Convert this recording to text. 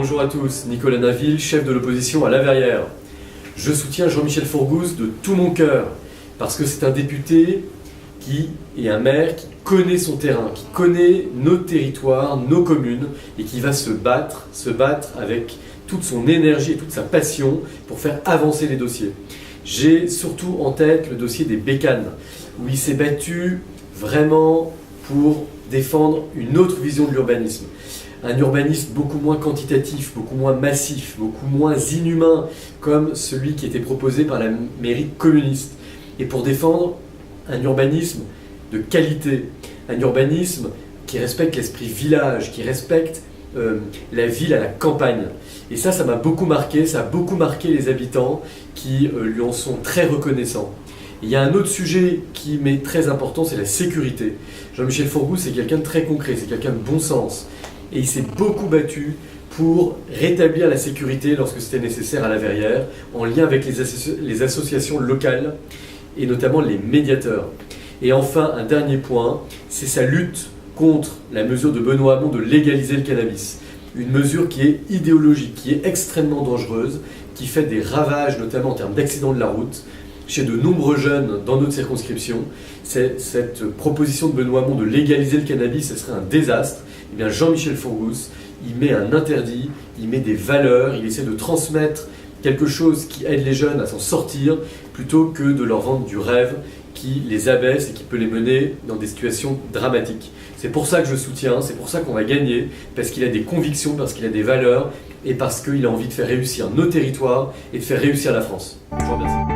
Bonjour à tous, Nicolas Naville, chef de l'opposition à La Verrière. Je soutiens Jean-Michel Fourgousse de tout mon cœur, parce que c'est un député et un maire qui connaît son terrain, qui connaît nos territoires, nos communes, et qui va se battre avec toute son énergie et toute sa passion pour faire avancer les dossiers. J'ai surtout en tête le dossier des bécanes, où il s'est battu vraiment pour défendre une autre vision de l'urbanisme. Un urbanisme beaucoup moins quantitatif, beaucoup moins massif, beaucoup moins inhumain, comme celui qui était proposé par la mairie communiste. Et pour défendre un urbanisme de qualité, un urbanisme qui respecte l'esprit village, qui respecte la ville à la campagne. Et ça m'a beaucoup marqué, ça a beaucoup marqué les habitants qui lui en sont très reconnaissants. Il y a un autre sujet qui m'est très important, c'est la sécurité. Jean-Michel Fourgousse, c'est quelqu'un de très concret, c'est quelqu'un de bon sens. Et il s'est beaucoup battu pour rétablir la sécurité lorsque c'était nécessaire à La Verrière, en lien avec les associations locales et notamment les médiateurs. Et enfin, un dernier point, c'est sa lutte contre la mesure de Benoît Hamon de légaliser le cannabis. Une mesure qui est idéologique, qui est extrêmement dangereuse, qui fait des ravages, notamment en termes d'accidents de la route, chez de nombreux jeunes dans notre circonscription. Cette proposition de Benoît Hamon de légaliser le cannabis, ce serait un désastre. Eh bien, Jean-Michel Fourgousse, il met un interdit, il met des valeurs, il essaie de transmettre quelque chose qui aide les jeunes à s'en sortir, plutôt que de leur vendre du rêve qui les abaisse et qui peut les mener dans des situations dramatiques. C'est pour ça que je soutiens, c'est pour ça qu'on va gagner, parce qu'il a des convictions, parce qu'il a des valeurs et parce qu'il a envie de faire réussir nos territoires et de faire réussir la France. Je vous remercie.